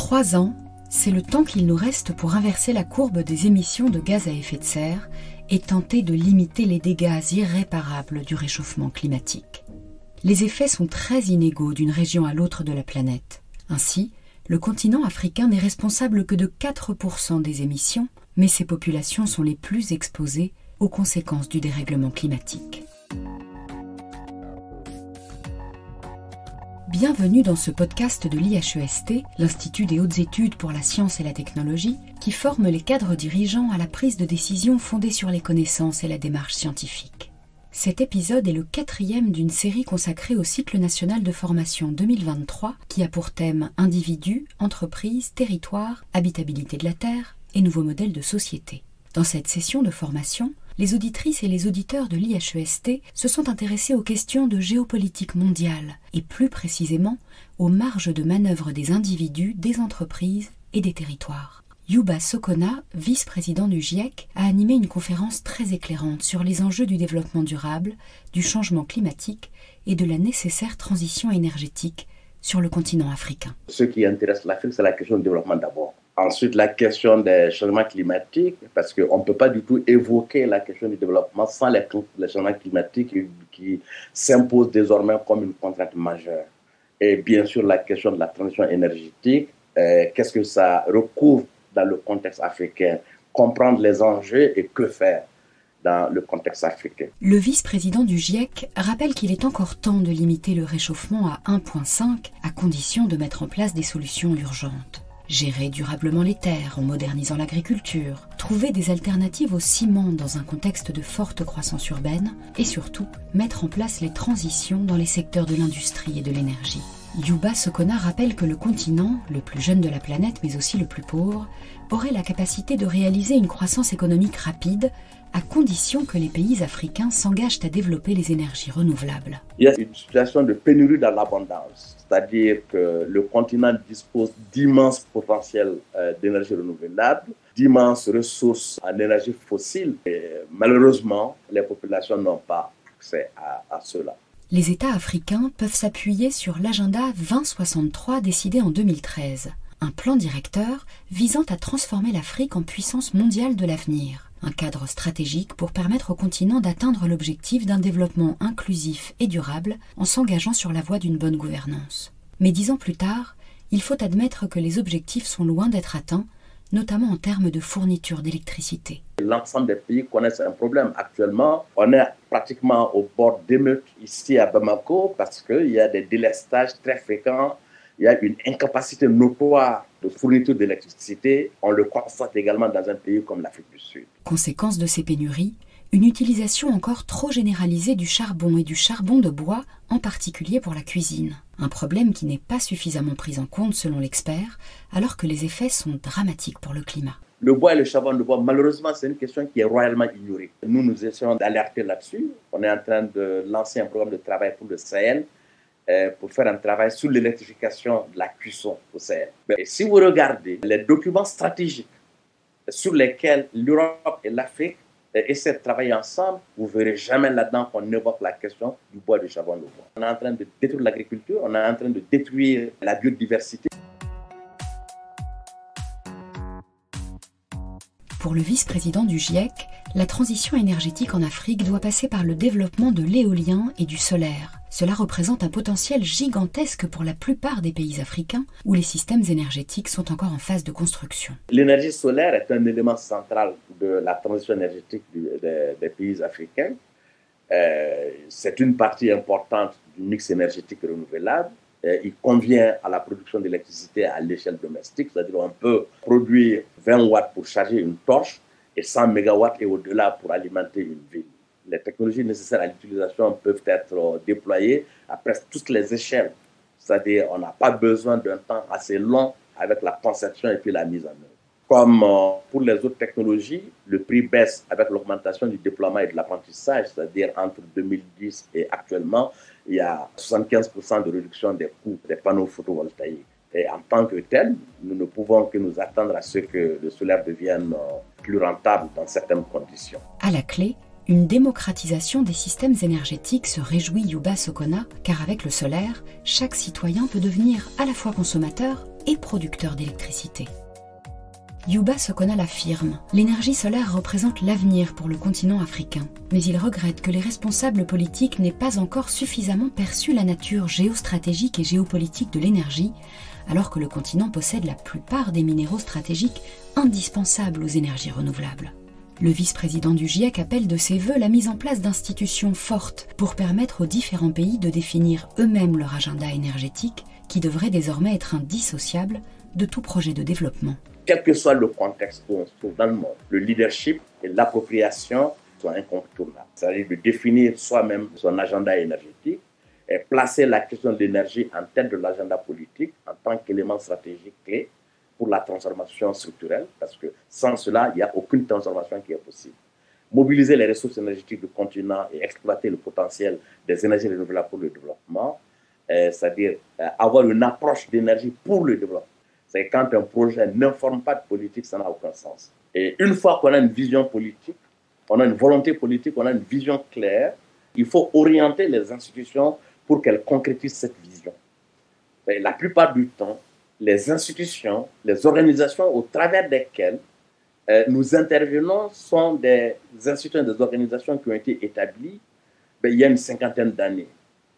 3 ans, c'est le temps qu'il nous reste pour inverser la courbe des émissions de gaz à effet de serre et tenter de limiter les dégâts irréparables du réchauffement climatique. Les effets sont très inégaux d'une région à l'autre de la planète. Ainsi, le continent africain n'est responsable que de 4% des émissions, mais ses populations sont les plus exposées aux conséquences du dérèglement climatique. Bienvenue dans ce podcast de l'IHEST, l'Institut des hautes études pour la science et la technologie, qui forme les cadres dirigeants à la prise de décision fondée sur les connaissances et la démarche scientifique. Cet épisode est le 4e d'une série consacrée au cycle national de formation 2023 qui a pour thème individus, entreprises, territoires, habitabilité de la Terre et nouveaux modèles de société. Dans cette session de formation, les auditrices et les auditeurs de l'IHEST se sont intéressés aux questions de géopolitique mondiale et plus précisément aux marges de manœuvre des individus, des entreprises et des territoires. Youba Sokona, vice-président du GIEC, a animé une conférence très éclairante sur les enjeux du développement durable, du changement climatique et de la nécessaire transition énergétique sur le continent africain. Ce qui intéresse l'Afrique, c'est la question du développement d'abord. Ensuite, la question des changements climatiques, parce qu'on ne peut pas du tout évoquer la question du développement sans les changements climatiques qui s'imposent désormais comme une contrainte majeure. Et bien sûr, la question de la transition énergétique, qu'est-ce que ça recouvre dans le contexte africain, comprendre les enjeux et que faire dans le contexte africain. Le vice-président du GIEC rappelle qu'il est encore temps de limiter le réchauffement à 1,5 à condition de mettre en place des solutions urgentes. Gérer durablement les terres en modernisant l'agriculture, trouver des alternatives au ciment dans un contexte de forte croissance urbaine et surtout mettre en place les transitions dans les secteurs de l'industrie et de l'énergie. Youba Sokona rappelle que le continent, le plus jeune de la planète mais aussi le plus pauvre, aurait la capacité de réaliser une croissance économique rapide à condition que les pays africains s'engagent à développer les énergies renouvelables. Il y a une situation de pénurie dans l'abondance, c'est-à-dire que le continent dispose d'immenses potentiels d'énergie renouvelable, d'immenses ressources en énergie fossile. Et malheureusement, les populations n'ont pas accès à cela. Les États africains peuvent s'appuyer sur l'agenda 2063 décidé en 2013, un plan directeur visant à transformer l'Afrique en puissance mondiale de l'avenir, un cadre stratégique pour permettre au continent d'atteindre l'objectif d'un développement inclusif et durable en s'engageant sur la voie d'une bonne gouvernance. Mais 10 ans plus tard, il faut admettre que les objectifs sont loin d'être atteints, notamment en termes de fourniture d'électricité. L'ensemble des pays connaissent un problème. Actuellement, on est pratiquement au bord d'émeutes ici à Bamako parce qu'il y a des délestages très fréquents, il y a une incapacité notoire de fourniture d'électricité. On le constate également dans un pays comme l'Afrique du Sud. Conséquence de ces pénuries, une utilisation encore trop généralisée du charbon et du charbon de bois, en particulier pour la cuisine. Un problème qui n'est pas suffisamment pris en compte selon l'expert, alors que les effets sont dramatiques pour le climat. Le bois et le charbon de bois, malheureusement, c'est une question qui est royalement ignorée. Nous essayons d'alerter là-dessus. On est en train de lancer un programme de travail pour le Sahel, pour faire un travail sur l'électrification de la cuisson au Sahel. Et si vous regardez les documents stratégiques sur lesquels l'Europe et l'Afrique essaient de travailler ensemble, vous ne verrez jamais là-dedans qu'on évoque la question du bois et du charbon de bois. On est en train de détruire l'agriculture, on est en train de détruire la biodiversité. Pour le vice-président du GIEC, la transition énergétique en Afrique doit passer par le développement de l'éolien et du solaire. Cela représente un potentiel gigantesque pour la plupart des pays africains où les systèmes énergétiques sont encore en phase de construction. L'énergie solaire est un élément central de la transition énergétique des pays africains. C'est une partie importante du mix énergétique renouvelable. Il convient à la production d'électricité à l'échelle domestique, c'est-à-dire qu'on peut produire 20 watts pour charger une torche et 100 mégawatts et au-delà pour alimenter une ville. Les technologies nécessaires à l'utilisation peuvent être déployées à presque toutes les échelles, c'est-à-dire on n'a pas besoin d'un temps assez long avec la conception et puis la mise en œuvre. Comme pour les autres technologies, le prix baisse avec l'augmentation du déploiement et de l'apprentissage, c'est-à-dire entre 2010 et actuellement, il y a 75% de réduction des coûts des panneaux photovoltaïques. Et en tant que tel, nous ne pouvons que nous attendre à ce que le solaire devienne plus rentable dans certaines conditions. À la clé, une démocratisation des systèmes énergétiques, se réjouit Youba Sokona, car avec le solaire, chaque citoyen peut devenir à la fois consommateur et producteur d'électricité. Youba Sokona l'affirme, l'énergie solaire représente l'avenir pour le continent africain, mais il regrette que les responsables politiques n'aient pas encore suffisamment perçu la nature géostratégique et géopolitique de l'énergie, alors que le continent possède la plupart des minéraux stratégiques indispensables aux énergies renouvelables. Le vice-président du GIEC appelle de ses vœux la mise en place d'institutions fortes pour permettre aux différents pays de définir eux-mêmes leur agenda énergétique, qui devrait désormais être indissociable de tout projet de développement. Quel que soit le contexte où on se trouve dans le monde, le leadership et l'appropriation sont incontournables. C'est-à-dire de définir soi-même son agenda énergétique et placer la question de l'énergie en tête de l'agenda politique en tant qu'élément stratégique clé pour la transformation structurelle, parce que sans cela, il n'y a aucune transformation qui est possible. Mobiliser les ressources énergétiques du continent et exploiter le potentiel des énergies renouvelables pour le développement, c'est-à-dire avoir une approche d'énergie pour le développement. C'est quand un projet n'informe pas de politique, ça n'a aucun sens. Et une fois qu'on a une vision politique, on a une volonté politique, on a une vision claire, il faut orienter les institutions pour qu'elles concrétisent cette vision. Et la plupart du temps, les institutions, les organisations au travers desquelles nous intervenons sont des institutions, des organisations qui ont été établies il y a une cinquantaine d'années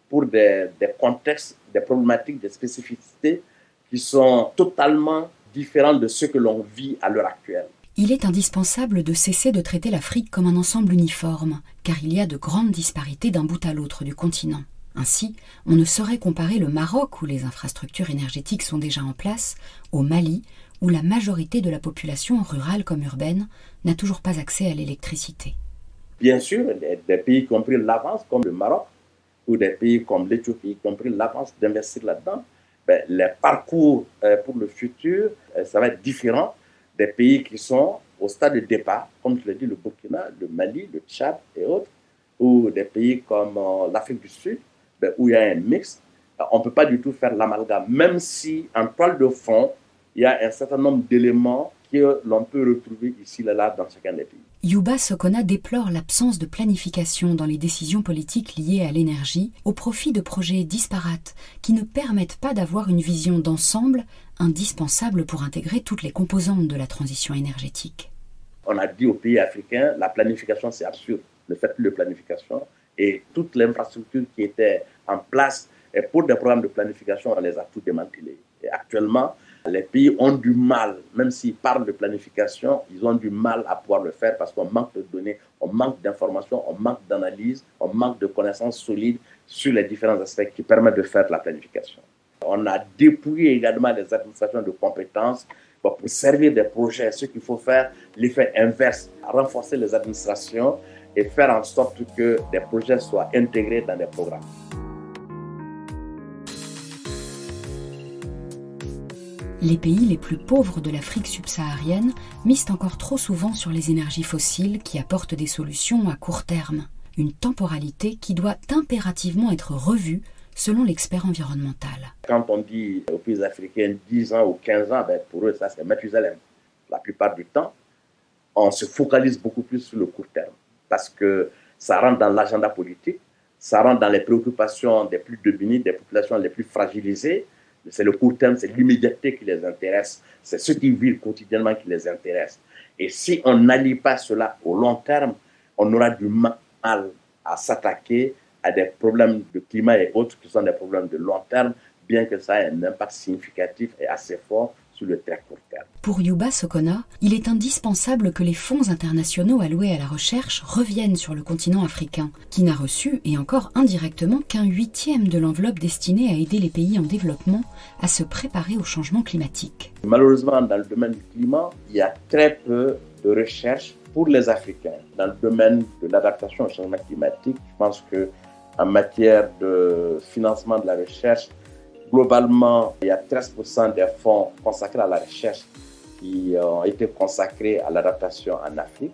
pour des contextes, des problématiques, des spécificités qui sont totalement différents de ce que l'on vit à l'heure actuelle. Il est indispensable de cesser de traiter l'Afrique comme un ensemble uniforme, car il y a de grandes disparités d'un bout à l'autre du continent. Ainsi, on ne saurait comparer le Maroc, où les infrastructures énergétiques sont déjà en place, au Mali, où la majorité de la population, rurale comme urbaine, n'a toujours pas accès à l'électricité. Bien sûr, des pays qui ont pris l'avance, comme le Maroc, ou des pays comme l'Éthiopie, qui ont pris l'avance d'investir là-dedans, les parcours pour le futur, ça va être différent des pays qui sont au stade de départ, comme je l'ai dit, le Burkina, le Mali, le Tchad et autres, ou des pays comme l'Afrique du Sud, où il y a un mix. On ne peut pas du tout faire l'amalgame, même si en toile de fond, il y a un certain nombre d'éléments que l'on peut retrouver ici et là dans chacun des pays. Youba Sokona déplore l'absence de planification dans les décisions politiques liées à l'énergie au profit de projets disparates qui ne permettent pas d'avoir une vision d'ensemble indispensable pour intégrer toutes les composantes de la transition énergétique. On a dit aux pays africains, la planification c'est absurde, ne faites plus de planification et toute l'infrastructure qui était en place pour des programmes de planification, on les a tous démantelés. Et actuellement, les pays ont du mal, même s'ils parlent de planification, ils ont du mal à pouvoir le faire parce qu'on manque de données, on manque d'informations, on manque d'analyse, on manque de connaissances solides sur les différents aspects qui permettent de faire la planification. On a dépouillé également les administrations de compétences pour servir des projets. Ce qu'il faut faire, l'effet inverse, renforcer les administrations et faire en sorte que des projets soient intégrés dans des programmes. Les pays les plus pauvres de l'Afrique subsaharienne misent encore trop souvent sur les énergies fossiles qui apportent des solutions à court terme. Une temporalité qui doit impérativement être revue selon l'expert environnemental. Quand on dit aux pays africains 10 ans ou 15 ans, pour eux, ça c'est Mathusalem. La plupart du temps, on se focalise beaucoup plus sur le court terme parce que ça rentre dans l'agenda politique, ça rentre dans les préoccupations des plus démunies, des populations les plus fragilisées. C'est le court terme, c'est l'immédiateté qui les intéresse, c'est ce qu'ils vivent quotidiennement qui les intéresse. Et si on n'allie pas cela au long terme, on aura du mal à s'attaquer à des problèmes de climat et autres qui sont des problèmes de long terme, bien que ça ait un impact significatif et assez fort sur le très court terme. Pour Youba Sokona, il est indispensable que les fonds internationaux alloués à la recherche reviennent sur le continent africain, qui n'a reçu, et encore indirectement, qu'un 1/8 de l'enveloppe destinée à aider les pays en développement à se préparer au changement climatique. Malheureusement, dans le domaine du climat, il y a très peu de recherche pour les Africains. Dans le domaine de l'adaptation au changement climatique, je pense qu'en matière de financement de la recherche, globalement, il y a 13% des fonds consacrés à la recherche qui ont été consacrés à l'adaptation en Afrique.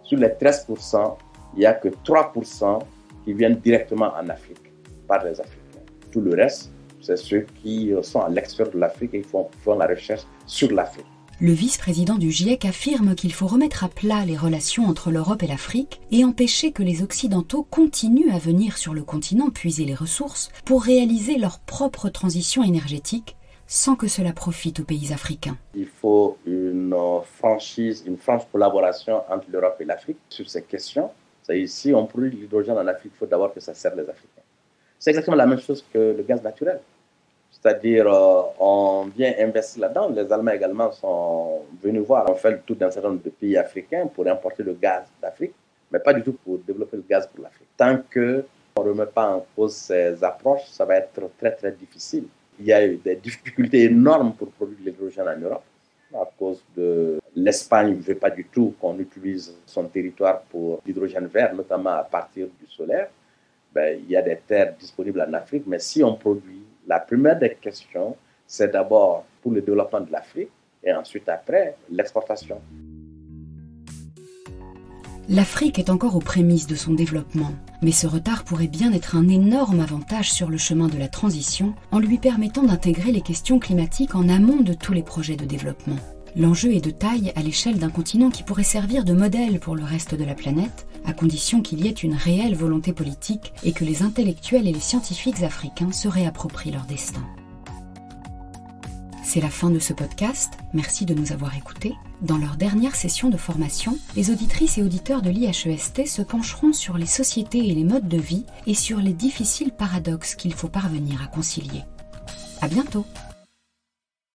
Sur les 13%, il n'y a que 3% qui viennent directement en Afrique par les Africains. Tout le reste, c'est ceux qui sont à l'extérieur de l'Afrique et qui font la recherche sur l'Afrique. Le vice-président du GIEC affirme qu'il faut remettre à plat les relations entre l'Europe et l'Afrique et empêcher que les Occidentaux continuent à venir sur le continent puiser les ressources pour réaliser leur propre transition énergétique sans que cela profite aux pays africains. Il faut une franche collaboration entre l'Europe et l'Afrique sur ces questions. Si on produit de l'hydrogène en Afrique, il faut d'abord que ça serve les Africains. C'est exactement la même chose que le gaz naturel. C'est-à-dire, on vient investir là-dedans. Les Allemands également sont venus voir. On fait le tour d'un certain nombre de pays africains pour importer le gaz d'Afrique, mais pas du tout pour développer le gaz pour l'Afrique. Tant qu'on ne remet pas en cause ces approches, ça va être très, très difficile. Il y a eu des difficultés énormes pour produire de l'hydrogène en Europe à cause de l'Espagne ne veut pas du tout qu'on utilise son territoire pour l'hydrogène vert, notamment à partir du solaire. Il y a des terres disponibles en Afrique, mais si on produit, la première des questions, c'est d'abord pour le développement de l'Afrique et ensuite après l'exportation. L'Afrique est encore aux prémices de son développement, mais ce retard pourrait bien être un énorme avantage sur le chemin de la transition en lui permettant d'intégrer les questions climatiques en amont de tous les projets de développement. L'enjeu est de taille à l'échelle d'un continent qui pourrait servir de modèle pour le reste de la planète, à condition qu'il y ait une réelle volonté politique et que les intellectuels et les scientifiques africains se réapproprient leur destin. C'est la fin de ce podcast, merci de nous avoir écoutés. Dans leur dernière session de formation, les auditrices et auditeurs de l'IHEST se pencheront sur les sociétés et les modes de vie et sur les difficiles paradoxes qu'il faut parvenir à concilier. À bientôt!